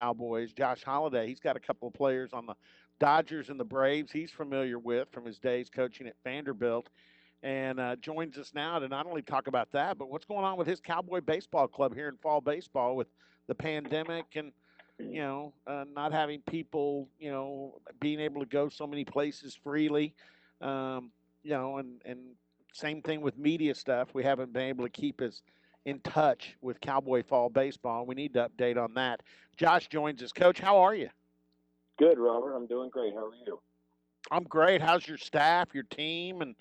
Cowboys. Josh Holliday, he's got a couple of players on the Dodgers and the Braves he's familiar with from his days coaching at Vanderbilt, and joins us now to not only talk about that, but what's going on with his Cowboy baseball club here in fall baseball with the pandemic and not having people, being able to go so many places freely, and same thing with media stuff. We haven't been able to keep as in touch with Cowboy fall baseball. We need to update on that. Josh joins us. Coach, how are you? Good, Robert. I'm doing great. How are you? I'm great. How's your staff, your team? And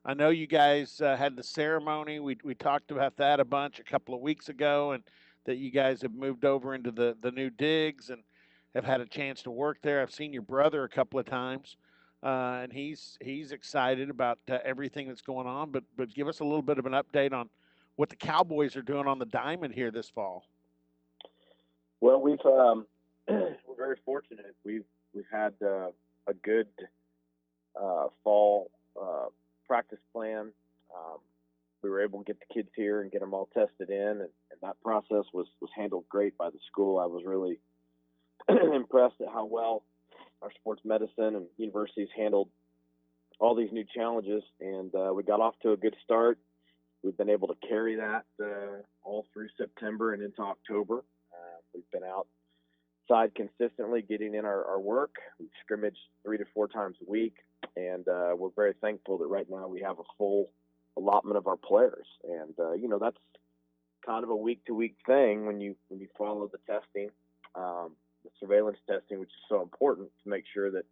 I know you guys had the ceremony. We talked about that a bunch a couple of weeks ago, and that you guys have moved over into the new digs and have had a chance to work there. I've seen your brother a couple of times, and he's excited about everything that's going on. But give us a little bit of an update on what the Cowboys are doing on the diamond here this fall. Well, we're very fortunate. We've had a good fall practice plan. Um, we were able to get the kids here and get them all tested in, and that process was handled great by the school. I was really impressed at how well our sports medicine and universities handled all these new challenges, and we got off to a good start. We've been able to carry that all through September and into October. We've been outside consistently, getting in our work. We've scrimmaged 3 to 4 times a week, and we're very thankful that right now we have a full allotment of our players. And that's kind of a week to week thing when you follow the testing, the surveillance testing, which is so important to make sure that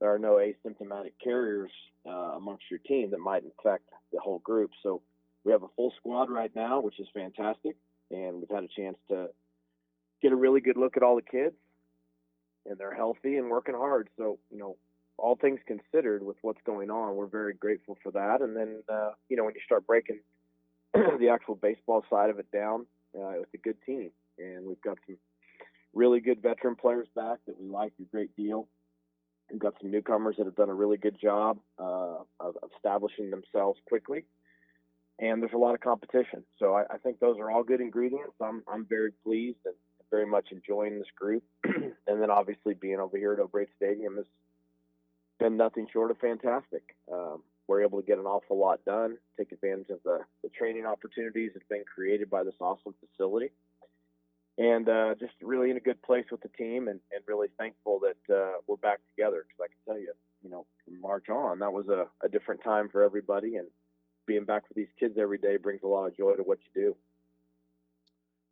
there are no asymptomatic carriers amongst your team that might infect the whole group. So we have a full squad right now, which is fantastic, and we've had a chance to get a really good look at all the kids, and they're healthy and working hard. So, all things considered with what's going on, we're very grateful for that. And then, when you start breaking the actual baseball side of it down, it's a good team. And we've got some really good veteran players back that we like a great deal. We've got some newcomers that have done a really good job of establishing themselves quickly. And there's a lot of competition. So I think those are all good ingredients. I'm very pleased and very much enjoying this group. And then obviously being over here at O'Brate Stadium has been nothing short of fantastic. We're able to get an awful lot done, take advantage of the training opportunities that's been created by this awesome facility. And just really in a good place with the team, and really thankful that we're back together. Because I can tell you, from March on, that was a different time for everybody. And being back with these kids every day brings a lot of joy to what you do.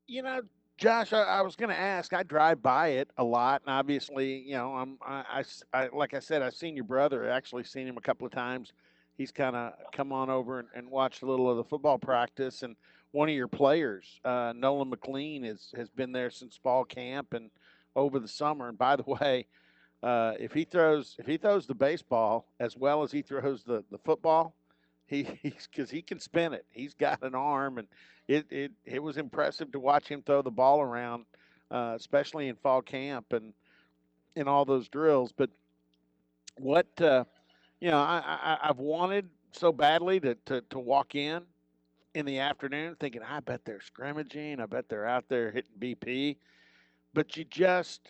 You know, Josh, I was going to ask. I drive by it a lot, and obviously, like I said, I've seen your brother. I actually seen him a couple of times. He's kind of come on over and watched a little of the football practice. And one of your players, Nolan McLean, has been there since fall camp and over the summer. And by the way, if he throws the baseball as well as he throws the football, he's because he can spin it. He's got an arm, and it was impressive to watch him throw the ball around, especially in fall camp and in all those drills. But what I've wanted so badly to walk in the afternoon, thinking I bet they're scrimmaging, I bet they're out there hitting BP. But you just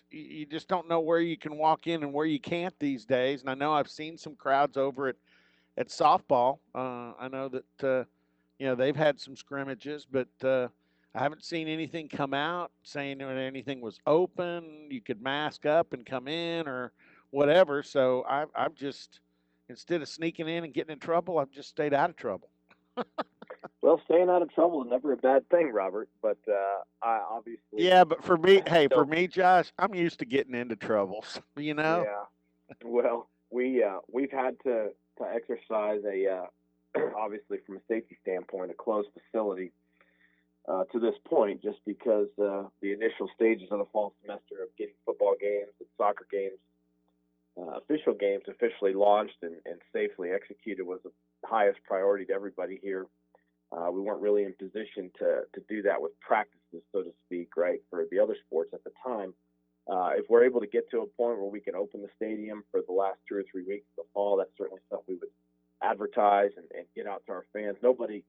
don't know where you can walk in and where you can't these days. And I know I've seen some crowds over at softball. I know that they've had some scrimmages, but I haven't seen anything come out saying that anything was open. You could mask up and come in or whatever. So I've just instead of sneaking in and getting in trouble, I've just stayed out of trouble. Well, staying out of trouble is never a bad thing, Robert. But I obviously Yeah, but for me, hey, for don't. me, Josh, I'm used to getting into troubles. You know. Yeah. Well, we've had to exercise a obviously from a safety standpoint a closed facility to this point, just because the initial stages of the fall semester of getting football games and soccer games, official games, officially launched and safely executed was the highest priority to everybody here. We weren't really in position to do that with practices, so to speak, right, for the other sports at the time. If we're able to get to a point where we can open the stadium for the last 2 or 3 weeks of the fall, that's certainly something we would advertise and get out to our fans. Nobody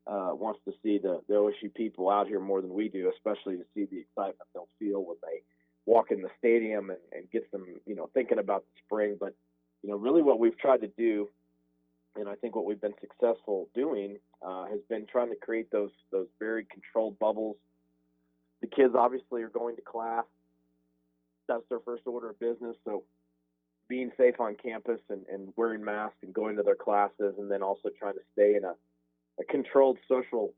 wants to see the OSU people out here more than we do, especially to see the excitement they'll feel when they walk in the stadium and gets them, thinking about the spring. But, really what we've tried to do, and I think what we've been successful doing, has been trying to create those very controlled bubbles. The kids obviously are going to class. That's their first order of business. So being safe on campus and wearing masks and going to their classes, and then also trying to stay in a controlled social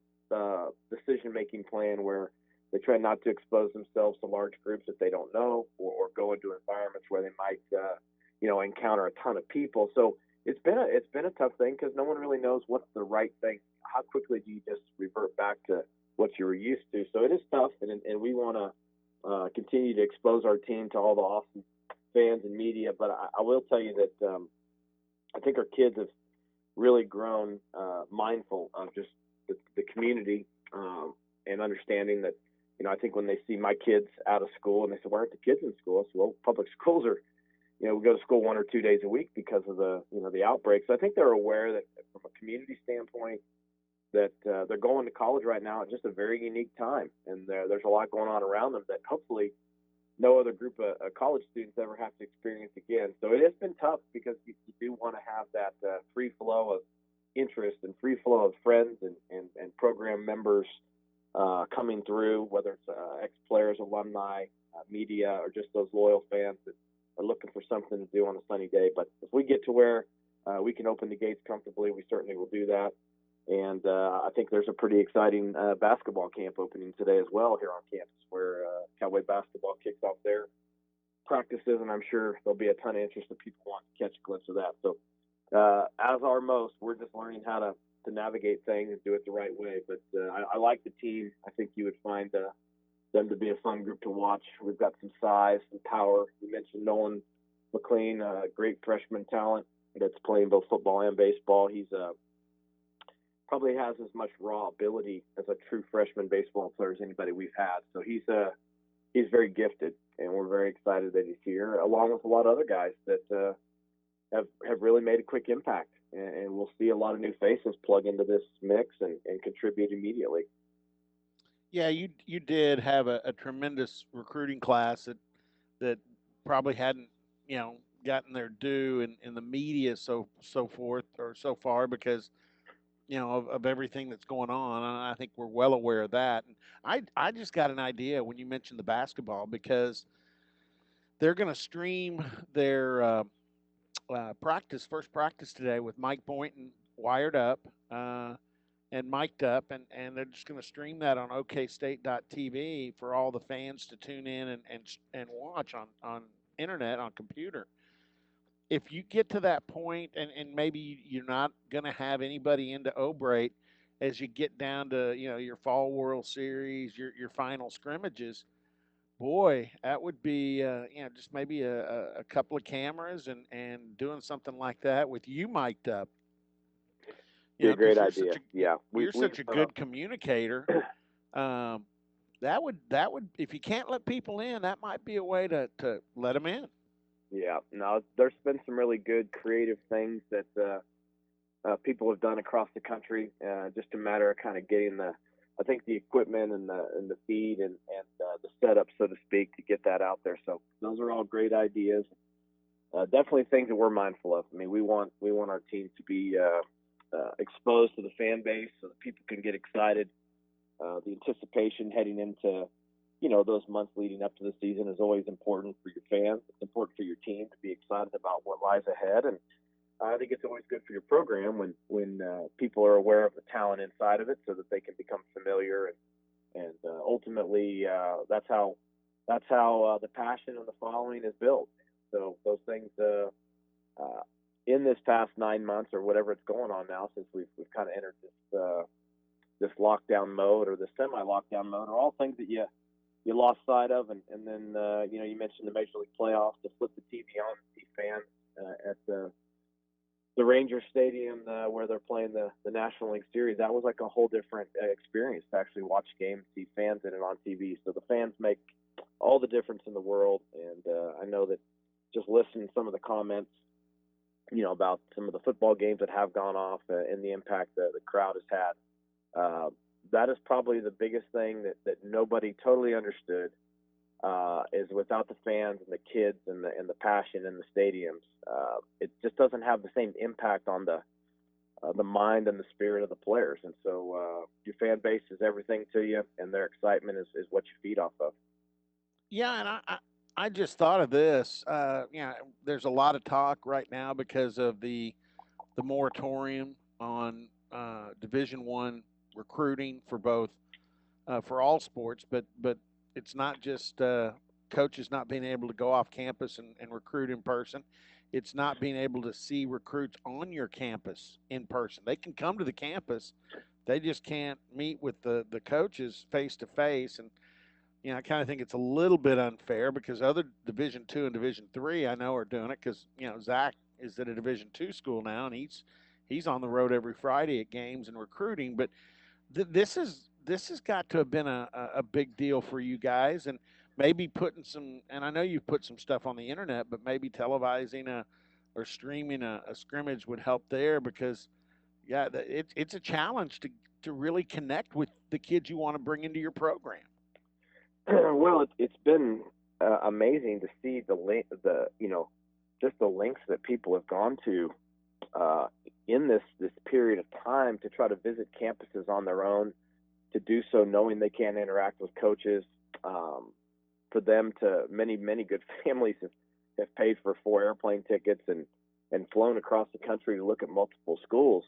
decision making plan where they try not to expose themselves to large groups that they don't know, or go into environments where they might encounter a ton of people. So it's been a tough thing because no one really knows what's the right thing. How quickly do you just revert back to what you were used to? So it is tough, and we want to continue to expose our team to all the awesome fans and media. But I will tell you that I think our kids have really grown mindful of just the community, and understanding that, I think when they see my kids out of school and they say, why aren't the kids in school? I said, well, public schools are, we go to school 1 or 2 days a week because of the outbreaks. So I think they're aware that from a community standpoint, that they're going to college right now at just a very unique time. And there's a lot going on around them that hopefully no other group of college students ever have to experience again. So it has been tough because you do want to have that free flow of interest and free flow of friends and program members coming through, whether it's ex-players, alumni, media, or just those loyal fans that are looking for something to do on a sunny day. But if we get to where we can open the gates comfortably, we certainly will do that. And I think there's a pretty exciting basketball camp opening today as well here on campus, where Cowboy basketball kicks off their practices, and I'm sure there'll be a ton of interest if people want to catch a glimpse of that. So as are most, we're just learning how to navigate things and do it the right way. But I like the team. I think you would find them to be a fun group to watch. We've got some size and power. You mentioned Nolan McLean, great freshman talent that's playing both football and baseball. He's probably has as much raw ability as a true freshman baseball player as anybody we've had. So he's very gifted, and we're very excited that he's here, along with a lot of other guys that have really made a quick impact. And we'll see a lot of new faces plug into this mix and contribute immediately. Yeah, you did have a tremendous recruiting class that probably hadn't, gotten their due in the media so forth or so far because of everything that's going on. And I think we're well aware of that. And I just got an idea when you mentioned the basketball because they're going to stream their first practice today with Mike Boynton wired up and mic'd up, and they're just going to stream that on OKState.tv for all the fans to tune in and watch on internet, on computer. If you get to that point and maybe you're not going to have anybody into Obrate as you get down to, your fall World Series, your final scrimmages, boy, that would be, just maybe a couple of cameras and doing something like that with you mic'd up, Be a because great idea. Yeah, you're such a good communicator. Um, that would if you can't let people in, that might be a way to let them in. yeah. No, there's been some really good creative things that people have done across the country. Just a matter of kind of getting I think the equipment and the feed and the setup, so to speak, to get that out there. So those are all great ideas. Definitely things that we're mindful of. I mean, we want our team to be exposed to the fan base so that people can get excited. The anticipation heading into those months leading up to the season is always important for your fans. It's important for your team to be excited about what lies ahead, and I think it's always good for your program when people are aware of the talent inside of it, so that they can become familiar and ultimately that's how the passion and the following is built. So those things in this past 9 months or whatever it's going on now, since we've kind of entered this lockdown mode or the semi-lockdown mode, are all things that you lost sight of, and then you mentioned the Major League playoffs, to flip the TV on and see fans at the Ranger Stadium where they're playing the National League Series. That was like a whole different experience to actually watch a game, see fans in it on TV. So the fans make all the difference in the world, and I know that just listening to some of the comments, about some of the football games that have gone off and the impact that the crowd has had. That is probably the biggest thing that nobody totally understood is without the fans and the kids and the passion in the stadiums. It just doesn't have the same impact on the mind and the spirit of the players. And so your fan base is everything to you, and their excitement is what you feed off of. Yeah, and I just thought of this. There's a lot of talk right now because of the moratorium on Division One recruiting for both for all sports, but it's not just coaches not being able to go off campus and recruit in person. It's not being able to see recruits on your campus in person. They can come to the campus, they just can't meet with the coaches face to face. And I kind of think it's a little bit unfair because other Division 2 and Division 3 I know are doing it because Zach is at a Division 2 school now and he's on the road every Friday at games and recruiting. But this has got to have been a big deal for you guys, and maybe putting some. And I know you've put some stuff on the internet, but maybe televising or streaming a scrimmage would help there because it's a challenge to really connect with the kids you want to bring into your program. Well, it's been amazing to see just the lengths that people have gone to uh, in this period of time to try to visit campuses on their own, to do so knowing they can't interact with coaches. Um, for them to many good families have paid for 4 airplane tickets and flown across the country to look at multiple schools.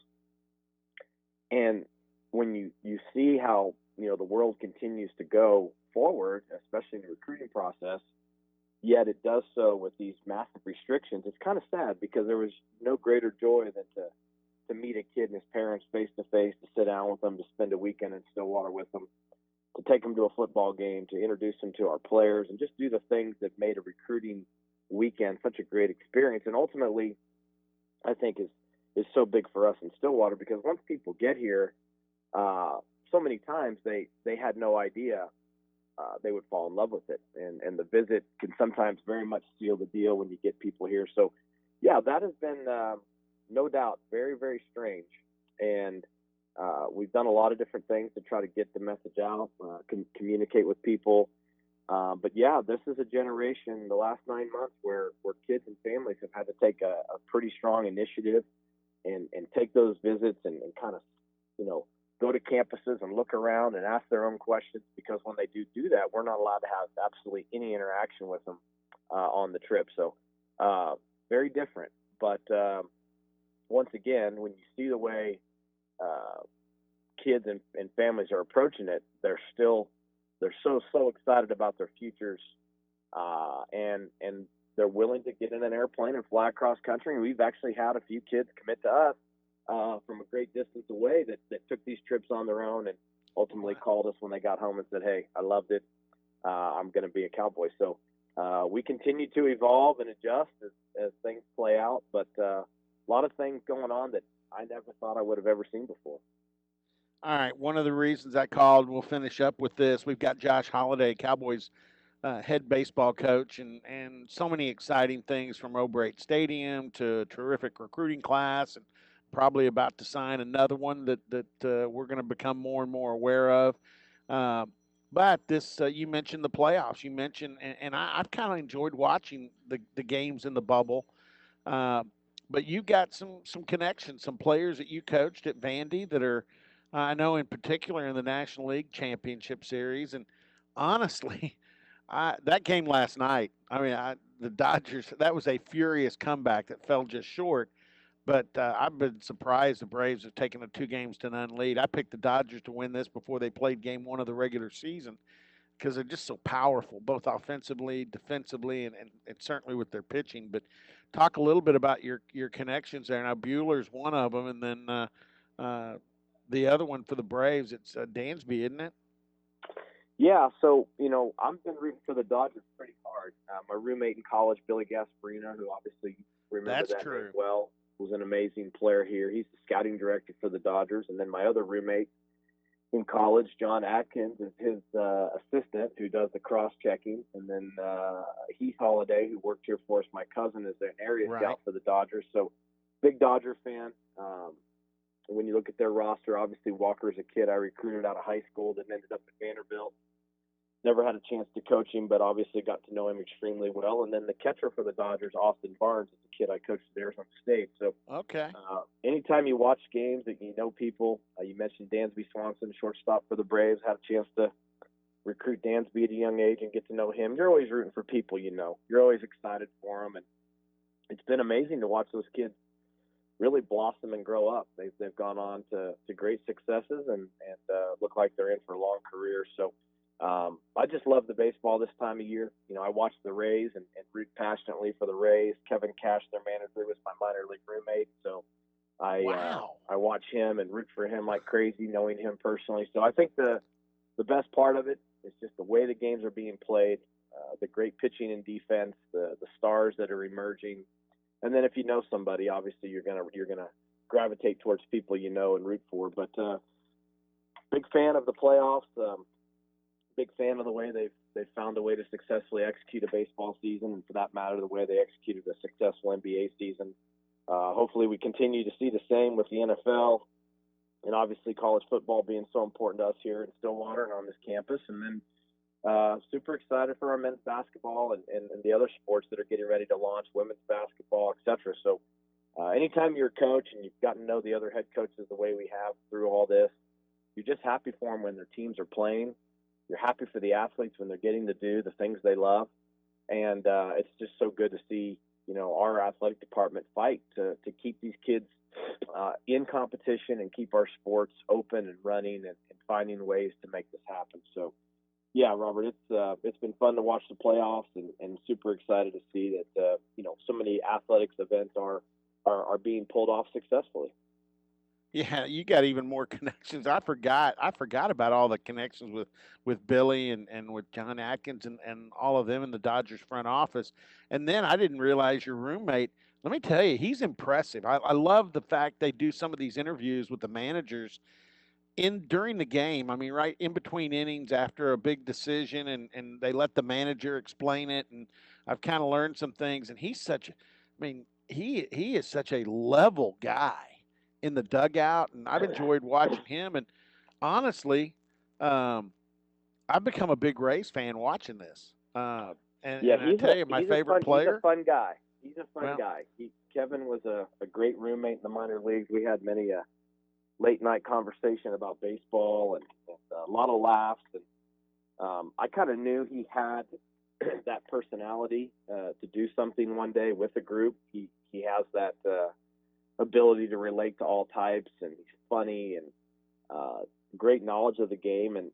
And when you see how the world continues to go forward, especially in the recruiting process, yet it does so with these massive restrictions, it's kind of sad because there was no greater joy than to meet a kid and his parents face to face, to sit down with them, to spend a weekend in Stillwater with them, to take them to a football game, to introduce them to our players, and just do the things that made a recruiting weekend such a great experience. And ultimately, I think is so big for us in Stillwater because once people get here, uh, so many times they had no idea they would fall in love with it, and the visit can sometimes very much seal the deal when you get people here. So, yeah, that has been no doubt very very strange, and we've done a lot of different things to try to get the message out, communicate with people. But yeah, this is a generation, the last 9 months, where kids and families have had to take a pretty strong initiative and take those visits and kind of, you know, go to campuses and look around and ask their own questions because when they do that, we're not allowed to have absolutely any interaction with them on the trip. So uh, very different. But once again, when you see the way uh, kids and families are approaching it, they're so excited about their futures, and they're willing to get in an airplane and fly across country. And we've actually had a few kids commit to us from a great distance away that took these trips on their own and ultimately Wow. called us when they got home and said, "Hey, I loved it. I'm going to be a Cowboy." So we continue to evolve and adjust as things play out, but a lot of things going on that I never thought I would have ever seen before. All right. One of the reasons I called, and we'll finish up with this. We've got Josh Holliday, Cowboys head baseball coach, and so many exciting things from O'Brate Stadium to a terrific recruiting class, and probably about to sign another one that we're going to become more and more aware of. Uh, but this, you mentioned the playoffs. You mentioned, and I've kind of enjoyed watching the games in the bubble. Uh, but you got some connections, some players that you coached at Vandy that are, I know in particular in the National League Championship Series. And honestly, that game last night, I mean, the Dodgers, that was a furious comeback that fell just short. But I've been surprised the Braves have taken a 2 games to none lead. I picked the Dodgers to win this before they played game one of the regular season because they're just so powerful, both offensively, defensively, and certainly with their pitching. But talk a little bit about your connections there. Now Bueller's one of them, and then uh, the other one for the Braves, it's Dansby, isn't it? Yeah, so I've been rooting for the Dodgers pretty hard. My roommate in college, Billy Gasparino, who obviously remember That's that name true. well, was an amazing player here. He's the scouting director for the Dodgers, and then my other roommate in college, John Atkins, is his assistant who does the cross checking, and then Heath Holiday, who worked here for us, my cousin, is an area Right. scout for the Dodgers. So big Dodger fan. When you look at their roster, obviously Walker is a kid I recruited out of high school that ended up at Vanderbilt. never had a chance to coach him, but obviously got to know him extremely well. And then the catcher for the Dodgers, Austin Barnes, is a kid I coached at Arizona State. So Okay. anytime you watch games that you know people, you mentioned Dansby Swanson, shortstop for the Braves, had a chance to recruit Dansby at a young age and get to know him. You're always rooting for people you know. You're always excited for them, and it's been amazing to watch those kids really blossom and grow up. They've gone on to great successes and look like they're in for long careers. So I just love the baseball this time of year. You know, I watch the Rays and root passionately for the Rays. Kevin Cash, their manager, was my minor league roommate, so Wow. I watch him and root for him like crazy, knowing him personally. So I think the best part of it is just the way the games are being played, the great pitching and defense, the stars that are emerging, and then if you know somebody, obviously you're gonna gravitate towards people you know and root for. But big fan of the playoffs. Big fan of the way they've found a way to successfully execute a baseball season, and for that matter, the way they executed a successful NBA season. Hopefully, we continue to see the same with the NFL, and obviously college football being so important to us here in Stillwater and on this campus. And then super excited for our men's basketball and the other sports that are getting ready to launch, women's basketball, etc. So anytime you're a coach and you've gotten to know the other head coaches the way we have through all this, you're just happy for them when their teams are playing. You're happy for the athletes when they're getting to do the things they love. And it's just so good to see, you know, our athletic department fight to keep these kids in competition and keep our sports open and running and finding ways to make this happen. So, yeah, Robert, it's been fun to watch the playoffs and super excited to see that you know, so many athletics events are being pulled off successfully. Yeah, you got even more connections. I forgot about all the connections with Billy and with John Atkins and all of them in the Dodgers front office. And then I didn't realize your roommate. Let me tell you, he's impressive. I love the fact they do some of these interviews with the managers in during the game. I mean, right in between innings after a big decision, and they let the manager explain it. And I've kind of learned some things. And I mean, he is such a level guy in the dugout, and I've enjoyed watching him. And honestly, um, I've become a big Rays fan watching this. Yeah, And I tell you, my favorite he's a player. fun guy. He's a fun Well, guy. Kevin was a great roommate in the minor leagues. We had many a late night conversation about baseball and a lot of laughs. And I kind of knew he had that personality to do something one day with a group. He has that ability to relate to all types, and he's funny and uh, great knowledge of the game. And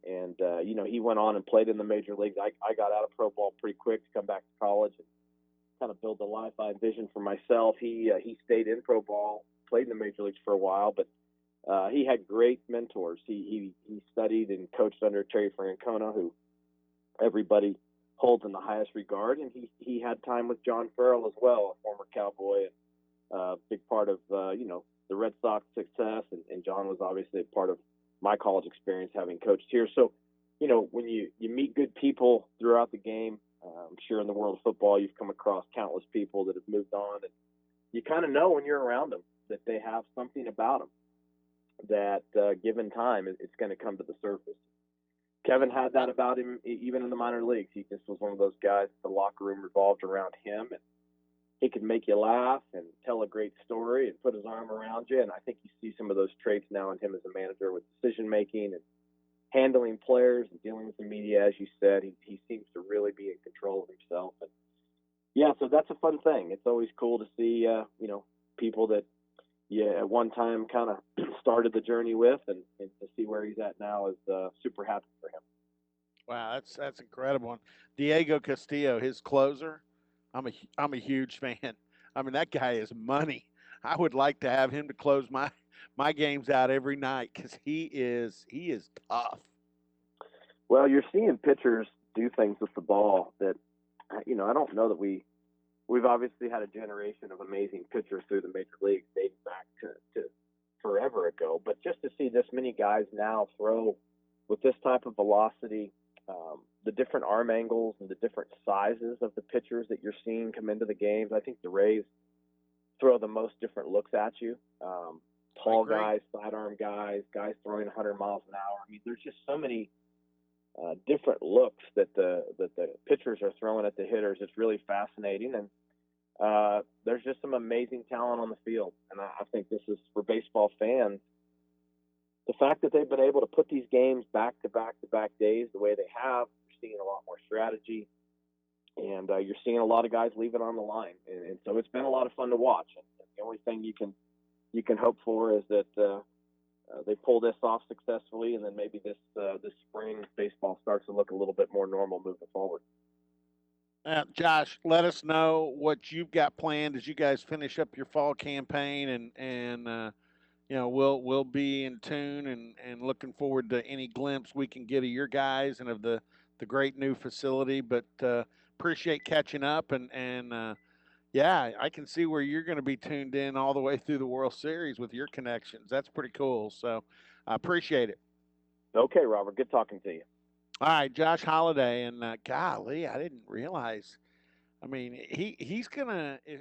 you know, he went on and played in the major leagues. I got out of pro ball pretty quick to come back to college and kind of build the life I envisioned for myself. He stayed in pro ball, played in the major leagues for a while, but he had great mentors. He studied and coached under Terry Francona, who everybody holds in the highest regard, and he had time with John Farrell as well, a former Cowboy and big part of you know, the Red Sox success, and John was obviously a part of my college experience having coached here. So, you know, when you meet good people throughout the game, I'm sure in the world of football you've come across countless people that have moved on, and you kind of know when you're around them that they have something about them that given time it's going to come to the surface. Kevin had that about him even in the minor leagues. He just was one of those guys. The locker room revolved around him, and he could make you laugh and tell a great story and put his arm around you. And I think you see some of those traits now in him as a manager with decision making and handling players and dealing with the media. As you said, he seems to really be in control of himself. And yeah, so that's a fun thing. It's always cool to see you know, people that you at one time kind of started the journey with, and to see where he's at now is super happy for him. wow, that's incredible. And Diego Castillo, his closer, I'm a huge fan. I mean, that guy is money. I would like to have him to close my games out every night because he is tough. Well, you're seeing pitchers do things with the ball that, you know, I don't know that we've obviously had a generation of amazing pitchers through the major leagues dating back to forever ago. But just to see this many guys now throw with this type of velocity, the different arm angles and the different sizes of the pitchers that you're seeing come into the games, I think the Rays throw the most different looks at you. I Tall agree. guys, sidearm guys, guys throwing 100 miles an hour. I mean, there's just so many different looks that the pitchers are throwing at the hitters. It's really fascinating, and there's just some amazing talent on the field. And I think this is for baseball fans. The fact that they've been able to put these games back to back to back days the way they have, you're seeing a lot more strategy, and you're seeing a lot of guys leave it on the line, and so it's been a lot of fun to watch. And the only thing you can hope for is that they pull this off successfully, and then maybe this spring baseball starts to look a little bit more normal moving forward. Josh, let us know what you've got planned as you guys finish up your fall campaign, and we'll be in tune and looking forward to any glimpse we can get of your guys and of the great new facility. But appreciate catching up, and yeah, I can see where you're going to be tuned in all the way through the World Series with your connections. That's pretty cool. So I appreciate it. Okay, Robert, good talking to you. All right, Josh Holliday, and golly, I didn't realize. I mean, he's gonna if